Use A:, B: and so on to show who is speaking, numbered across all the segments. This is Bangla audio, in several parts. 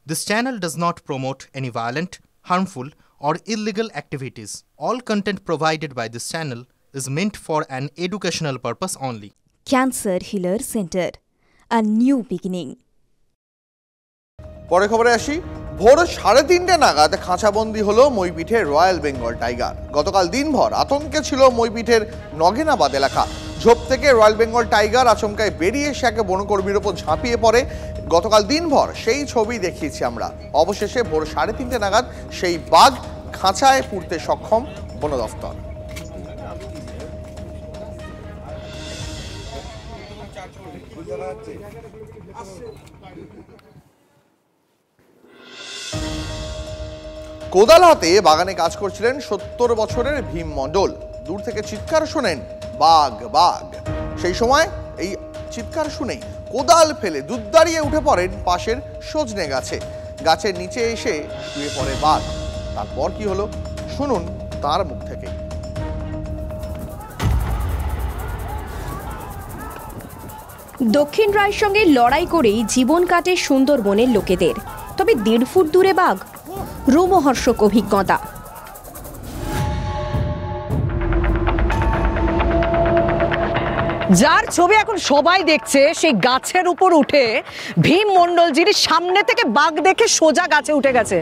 A: This channel does not promote any violent, harmful, or illegal activities. All content provided by this channel is meant for an educational purpose only.
B: Cancer Healer Center, a new beginning.
C: পরে খবরে আসি। ভোর 3:30 নাগাদ খাঁচাবন্দি হলো মইপিঠের রয়্যাল বেঙ্গল টাইগার। গতকাল দিনভর আতঙ্কে ছিল মইপিঠের নগেনাবাদ এলাকা। ঝোপ থেকে রয়্যাল বেঙ্গল টাইগার আচমকায় বেরিয়ে এসে এক বনকর্মীর ওপর ঝাঁপিয়ে পড়ে। গতকাল দিনভর সেই ছবি দেখিয়েছি আমরা। অবশেষে ভোর 3:30 নাগাদ সেই বাঘ খাঁচায় পুরতে সক্ষম বন দফতর। কোদাল হাতে বাগানে কাজ করছিলেন 70 বছরের ভীম মণ্ডল। দূর থেকে চিৎকার শোনেন বাঘ বাঘ। সেই সময় এই চিৎকার শুনেই কোদাল ফেলে দুধদাঁড়িয়ে উঠে পড়েন পাশের সজনে গাছে। গাছের নিচে এসে শুয়ে পড়ে বাঘ। তারপর কি হলো শুনুন তার মুখ থেকে।
D: দক্ষিণ রায়ের সঙ্গে লড়াই করেই জীবন কাটে সুন্দরবনের লোকেদের। তবে 1.5 ফুট দূরে বাঘ, রোমহর্ষক অভিজ্ঞতা।
E: যার ছবি এখন সবাই দেখছে, সেই গাছের উপর উঠে ভীম মণ্ডল যিনি সামনে থেকে বাঘ দেখে সোজা গাছে উঠে গেছে।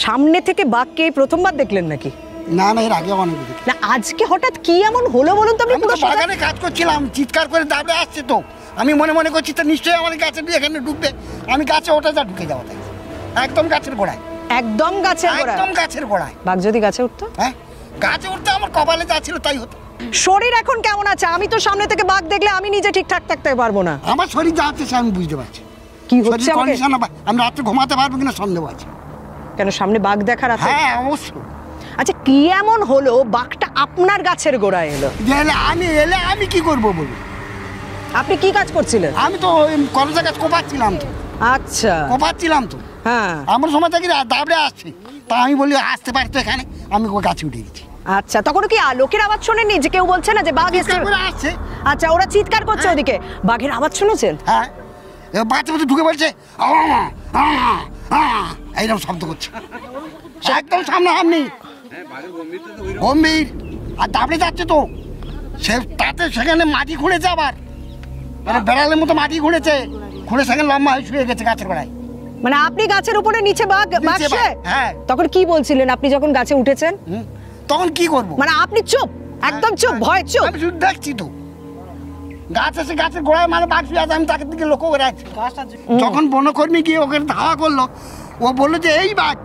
E: সামনে থেকে বাঘকে প্রথমবার দেখলেন নাকি?
F: না না, এর আগে অনেক দেখি।
E: না, আজকে হঠাৎ কি এমন হলো বলুন তো? আমি পুরো
F: বাগানে কাজ করছিলাম, চিৎকার করে দাবড়ে আসছে তো। আমি মনে মনে করছি তো নিশ্চয়ই আমাদের গাছে দিয়ে এখানে ঢুকবে। আমি গাছে ওটা যা ঢুকে যাবো, তাই একদম গাছের গোড়ায়।
E: একদম গাছের গোড়ায়?
F: একদম গাছের গোড়ায়।
E: বাঘ যদি গাছে উঠতো?
F: হ্যাঁ, গাছে উঠতে আমার কপালে যা ছিল তাই হতো।
E: শরীর এখন কেমন আছে? আমি তো সামনে থেকে বাঘ দেখলে আমি নিজে ঠিকঠাক থাকতে পারবো না।
F: আমার শরীর যা আছে আমি বুঝতে পারছি
E: কি হচ্ছে।
F: আমি রাত্রে ঘুমাতে পারবো কিনা সন্দেহ আছে।
E: কেন, সামনে বাঘ দেখার আছে?
F: হ্যাঁ অবশ্যই।
E: আচ্ছা, কি এমন হলো বাঘটা আপনার গাছের গোড়ায় এলো?
F: আমি কি করবো বলুন?
E: আপনি কি কাজ করছিলেন?
F: আমি তো কলেজে কাজ কোপাচ্ছিলাম তো।
E: আচ্ছা,
F: কোপাচ্ছিলাম তো।
E: হ্যাঁ,
F: আমার সময় থেকে দাবড়ে আসছে, তা আমি বলি আসতে পারতো এখানে, আমি গাছে উঠে গেছি।
E: আচ্ছা, তখন কি লোকের আওয়াজ শোনেননি যে কেউ বলছে না যে বাঘ
F: আসছে?
E: আচ্ছা, ওরা চিৎকার করছে ওদিকে, বাঘের আওয়াজ শুনেছেন?
F: হ্যাঁ, বাচ্চা বাচ্চা ঢুকে বলছে এইরকম শব্দ করছে একদম সামনে সামনে, গম্ভীর। আর দাবড়ে যাচ্ছে তো সে, তাতে সেখানে মাটি খুঁড়েছে, আবার মানে বেড়ালের মতো মাটি খুঁড়েছে, খুঁড়ে সেখানে লম্বা হয়ে শুয়ে গেছে গাছের গোড়ায়।
E: মানে আপনি গাছের উপরে, নিচে বাঘ?
F: হ্যাঁ।
E: তখন কি বলছিলেন আপনি যখন গাছে উঠেছেন?
F: তখন কি করবো?
E: মানে আপনি চুপ, একদম চুপ, ভয় চুপ।
F: আমি শুধু দেখছি তো গাছ এসে গাছের গোড়ায় মানে বাঘ শুয়ে আছে, আমি তাকে দিকে লক্ষ্য করে আছি। যখন বনকর্মী গিয়ে ওকে ধাওয়া করলো, ও বললো যে এই বাঘ,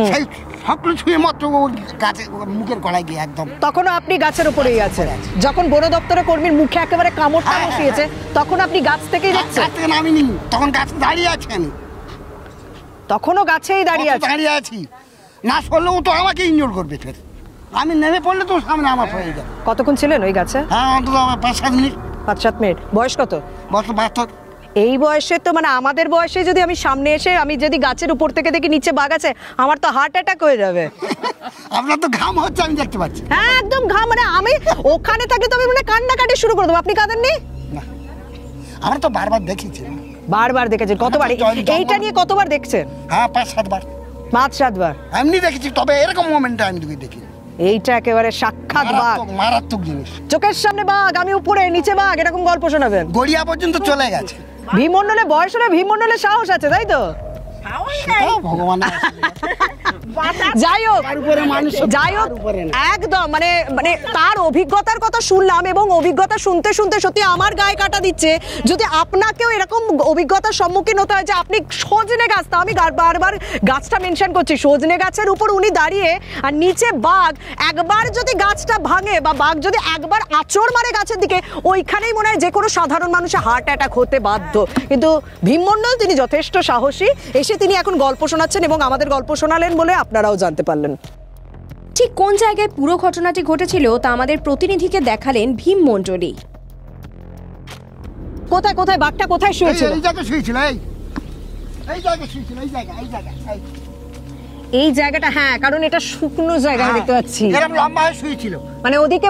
F: সেই সকল ছুঁয়ে মাত্র ও গাছে মুখের গলায় গিয়ে একদম।
E: তখন আপনি গাছের উপরেই আছেন। যখন বন দপ্তরের কর্মীর মুখে একেবারে কামড়টা বসিয়েছে, তখন আপনি গাছ থেকেই দেখছেন?
F: গাছ থেকে নামিনি, তখন গাছে দাঁড়িয়ে আছি আমি।
E: তখনও গাছেই দাঁড়িয়ে
F: আছি, না সরলেও তো আমাকে ইনজোর করবে ফের। আমি নেমে পড়লে তো সামনে আমার হয়ে যাবে।
E: কতক্ষণ ছিলেন ওই গাছে?
F: হ্যাঁ, অন্তত 5-7 মিনিট।
E: 5-7 মিনিট। বয়স কত?
F: বয়স 72।
E: এই বয়সে তো, মানে আমাদের বয়সে যদি আমি সামনে এসে আমি যদি গাছের উপর থেকে দেখি নিচে বাঘ আছে, আমার তো হার্ট অ্যাটাক হয়ে যাবে।
F: আপনার তো ঘাম হচ্ছে, আমি দেখতে পাচ্ছি।
E: হ্যাঁ, একদম ঘাম। মানে আমি ওখানে থাকলে তো আমি মানে কান্নাকাটি শুরু করে দেবো। আপনি কাঁদেননি?
F: না, আমরা তো বারবার দেখেছি।
E: বারবার দেখেছেন? কতবার? এইটা নিয়ে কতবার দেখছেন?
F: হ্যাঁ, 5-7 বার।
E: 5-7 বার
F: এমনি দেখেছি, তবে এরকম মোমেন্টে আমি দেখি।
E: এইটা একেবারে সাক্ষাৎ বাঘ,
F: মারাত্মক জিনিস।
E: চোখের সামনে বাঘ, আমি উপরে নিচে বাঘ, এরকম গল্প শোনাবেন?
F: গড়িয়া পর্যন্ত চলে গেছে।
E: ভীম মণ্ডলের বয়স হলে ভীম মণ্ডলের সাহস আছে, তাই তো?
F: ভগবান।
E: যাই হোক, একদম মানে মানে তার অভিজ্ঞতার কথা শুনলাম, এবং অভিজ্ঞতা শুনতে শুনতে সত্যি আমার গায়ে কাটা দিচ্ছে। যদি আপনাকেও এরকম অভিজ্ঞতার সম্মুখীন হতে হয় যে আপনি সজনে গাছ, তা আমি বারবার গাছটা মেনশন করছি, সজনে গাছের উপর উনি দাঁড়িয়ে আর নিচে বাঘ, একবার যদি গাছটা ভাঙে বা বাঘ যদি একবার আঁচড় মারে গাছের দিকে, ওইখানেই মনে হয় যে কোনো সাধারণ মানুষের হার্ট অ্যাটাক হতে বাধ্য। কিন্তু ভীম মণ্ডল তিনি যথেষ্ট সাহসী, এসে তিনি এখন গল্প শোনাচ্ছেন এবং আমাদের গল্প শোনালেন বলে আপনারাও জানতে পারলেন।
D: ঠিক কোন জায়গায় পুরো ঘটনাটি ঘটেছিল তা আমাদের প্রতিনিধিকে দেখালেন ভীম মণ্ডলী।
E: কোথায় কোথায় বাঘটা কোথায় শুয়েছিল?
F: এই জায়গায় শুয়েছিল, এই জায়গায় শুয়েছিল, এই জায়গা।
E: এই জায়গাটা, হ্যাঁ, কারণ এটা শুকনো জায়গা দেখতে পাচ্ছি।
F: এরকম লম্বা হয়ে শুয়েছিল,
E: মানে ওদিকে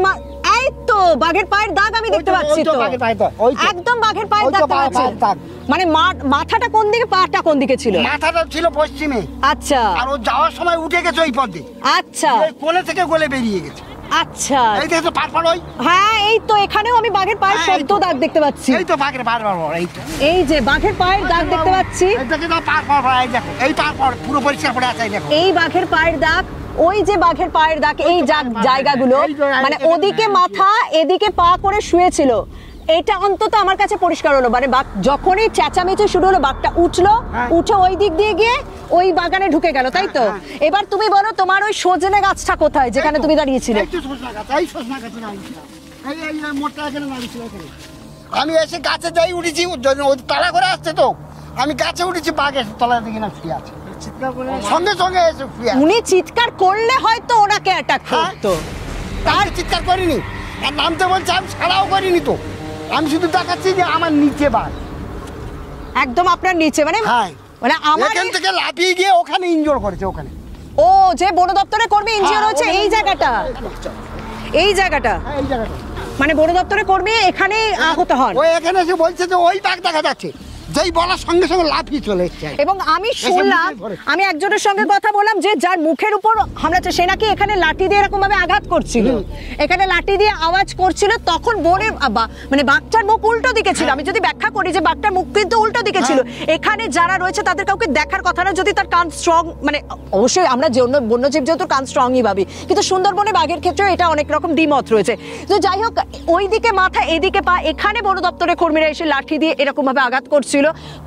E: এই তো বাঘের পায়ের দাগ আমি দেখতে পাচ্ছি তো, একদম বাঘের পায়ের দাগ আছে। মানে মাথাটা কোন দিকে, পাটা কোন দিকে ছিল?
F: মাথাটা ছিল পশ্চিমে।
E: আচ্ছা,
F: আর ও যাওয়ার সময় উঠে গেছে ওই পথে।
E: আচ্ছা,
F: এই কোণে থেকে গলে বেরিয়ে গেছে।
E: আচ্ছা,
F: এই দেখো তো পাড় ওই।
E: হ্যাঁ এই তো, এখানেও আমি বাঘের পায়ের শব্দ দাগ দেখতে পাচ্ছি।
F: এই তো বাঘের পাড় এই তো,
E: এই যে বাঘের পায়ের দাগ দেখতে পাচ্ছি।
F: এই দেখো পাড় এই দেখো, এই পাড় পুরো পরিষ্কার করে আছে। এই দেখো
E: এই বাঘের পায়ের দাগ, ওই যে বাঘের পায়ের দাগ, এই জায়গাগুলো মানে ওদিকে মাথা এদিকে পা করে শুয়েছিল। এটা অন্তত আমার কাছে পরিষ্কার হলো, মানে বাঘ যখনই চেঁচামেচি শুরু হলো বাঘটা উঠলো, উঠে ওই দিক দিয়ে গিয়ে ওই বাগানে ঢুকে গেল, তাই তো? এবার তুমি বলো তোমার ওই সজনে গাছটা কোথায় যেখানে তুমি দাঁড়িয়েছিলে?
F: আমি এসে গাছে যাই উঠেছি, তালা করে আসছে তো আমি গাছে উঠেছি, বাঘের তলার দিকে না শুয়ে আছে, সঙ্গে সঙ্গে এসে শুয়ে।
E: উনি চিৎকার করলে হয়তো ওনাকে অ্যাটাক করতো,
F: তার চিৎকার করিনি আর নামতে বলছে, আমি ছাড়াও করিনি তো, আমি শুধু দেখাচ্ছি যে আমার নিচে বাঘ,
E: একদম আপনার নিচে, মানে মানে আমার
F: এখান থেকে লাফিয়ে গিয়ে ওখানে ইনজোর করেছে। ওখানে
E: ও যে বন দপ্তরের কর্মী ইনজিওর হচ্ছে এই জায়গাটা, এই জায়গাটা মানে বন দপ্তরের কর্মী এখানে আহত হন।
F: ওই এখানে এসে বলছে যে ওই বাঘ দেখা যাচ্ছে, যেই বলার সঙ্গে সঙ্গে লাফিয়ে চলে এসেছে।
E: এবং আমি শুনলাম, আমি একজনের সঙ্গে কথা বললাম যে যার মুখের উপর হামলা, সে নাকি এখানে লাঠি দিয়ে এরকম ভাবে আঘাত করছিল, এখানে লাঠি দিয়ে আওয়াজ করছিল, তখন বনে মানে বাঘটার মুখ উল্টো দিকে ছিল। আমি যদি ব্যাখ্যা করি যে বাঘটার মুখ কিন্তু উল্টো দিকে ছিল, এখানে যারা রয়েছে তাদের কাউকে দেখার কথা না, যদি তার কান স্ট্রং, মানে অবশ্যই আমরা যে অন্য বন্যজীব যেহেতু কান স্ট্রংই ভাবি, কিন্তু সুন্দরবনে বাঘের ক্ষেত্রে এটা অনেক রকম দ্বিমত রয়েছে। তো যাই হোক, ওইদিকে মাথা এদিকে পা, এখানে বন দপ্তরের কর্মীরা এসে লাঠি দিয়ে এরকম ভাবে আঘাত করছিল,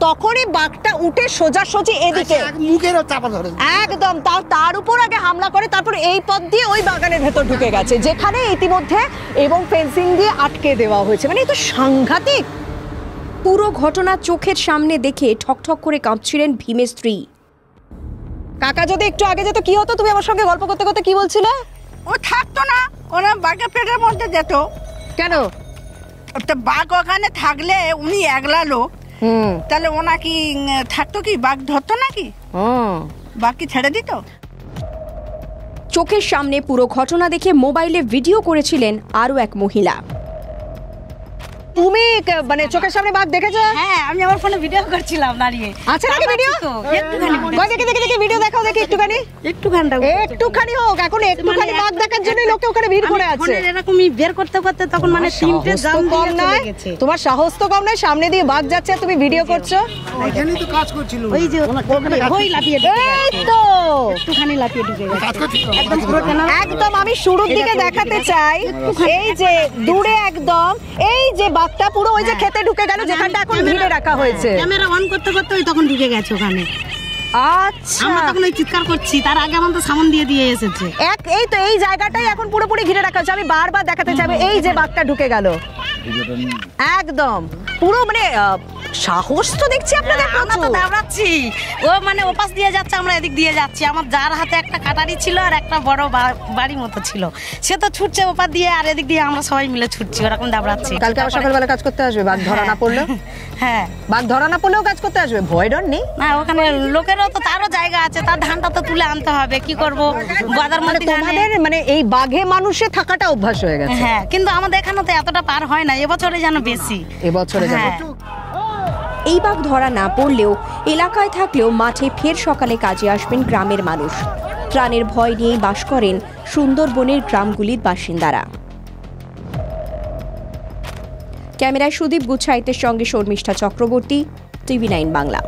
E: তখনই বাঘটা উঠে সোজাসুজি এদিকে
F: মুখেরও চাপা ধরে
E: একদম তার উপর আগে হামলা করে, তারপর এই পথ দিয়ে ওই বাগানের ভেতর ঢুকে গেছে, যেখানে ইতিমধ্যে এবং ফেন্সিং দিয়ে আটকে দেওয়া হয়েছে। মানে এই তো সাংঘাতিক।
D: পুরো ঘটনা চোখের সামনে দেখে ঠকঠক করে কাঁপছিলেন ভীমের স্ত্রী।
E: কাকা যদি একটু আগে যেত কি হতো? তুমি আমার সঙ্গে গল্প করতে করতে কি বলছিলে?
G: ও থাকতো না, ওরা বাঘের পেটের মধ্যে যেত।
E: কেন?
G: বাঘ ওখানে থাকলে উনি একলা লোক, তাহলে ওনা কি থাকতো, কি বাঘ ধরতো নাকি? বাঘ কি ছেড়ে দিত?
D: চোখের সামনে পুরো ঘটনা দেখে মোবাইলে ভিডিও করেছিলেন আরো এক মহিলা।
E: তুমি মানে চোখের সামনে বাঘ দেখেছো?
G: হ্যাঁ, আমি আমার ফোনে ভিডিও করছিলাম দাঁড়িয়ে।
E: আচ্ছা নাকি ভিডিও? দেখি ভিডিও দেখাও, দেখি একটুখানি হোক। এখন একটুখানি বাঘ দেখার জন্য লোকে ওখানে ভিড় করে আছে।
G: এরকমই বের করতে করতে তখন মানে তিনটে জাম
E: কম নয়, তোমার সাহস তো কম নয়, সামনে দিয়ে বাঘ যাচ্ছে তুমি ভিডিও করছো।
F: ওইখানেই তো কাজ করছিল,
G: ওই যে ওই লাফিয়ে
E: এই তো
G: একটুখানি লাফিয়ে ঢুকে গেছে
F: একদম পুরো।
E: একদম আমি শুরুর দিকে দেখাতে চাই, এই যে দূরে একদম, এই যে বাঘটা পুরো ওই যে খেতে ঢুকে গেল, যেখানটা এখন ভিড়ে রাখা হয়েছে।
G: ক্যামেরা অন করতে করতে ওই তখন ঢুকে গেছে ওখানে।
E: আচ্ছা,
G: আমরা তখন ওই চিৎকার করছি, তার আগে আমাদের সামন দিয়ে এসেছে।
E: এই তো এই জায়গাটাই এখন পুরোপুরি ঘিরে রাখা হয়েছে। আমি বারবার দেখাতে চাইবো, এই যে বাঘটা ঢুকে গেল একদম পুরো, মানে সাহস তো দেখছি আপনাদের।
G: আমরা তো দাবড়াচ্ছি, ও মানে ওপাশ দিয়ে যাচ্ছে, আমরা এদিক দিয়ে যাচ্ছি। আমার যার হাতে একটা কাটারি ছিল আর একটা বড় বাড়ি মতো ছিল, সে তো ছুটছে ওপার দিয়ে, আর এদিক দিয়ে আমরা সবাই মিলে ছুটছি, ওরকম দাবড়াচ্ছি।
E: কালকে আবার সকালবেলা কাজ করতে আসবে, বাঘ ধরা না পড়লেও?
G: হ্যাঁ,
E: বাঘ ধরা না পড়লেও কাজ করতে আসবে, ভয় ডর নেই?
G: না, ওখানে লোকেরও তো তারও জায়গা আছে, তার ধানটা তো তুলে আনতে হবে, কি করবো বাজার মধ্যে।
E: তোমাদের মানে এই বাঘে মানুষে থাকাটা অভ্যাস হয়ে গেছে।
G: হ্যাঁ, কিন্তু আমাদের এখানে তো এতটা পার হয় না, এবছরে যেন বেশি।
E: এবছরে
D: এই বাঘ ধরা না পড়লেও এলাকায় থাকলেও মাঠে ফের সকালে কাজে আসবেন গ্রামের মানুষ। প্রাণের ভয় নিয়েই বাস করেন সুন্দরবনের গ্রামগুলির বাসিন্দারা। ক্যামেরায় সুদীপ গুচ্ছাইতের সঙ্গে শর্মিষ্ঠা চক্রবর্তী, TV9 বাংলা।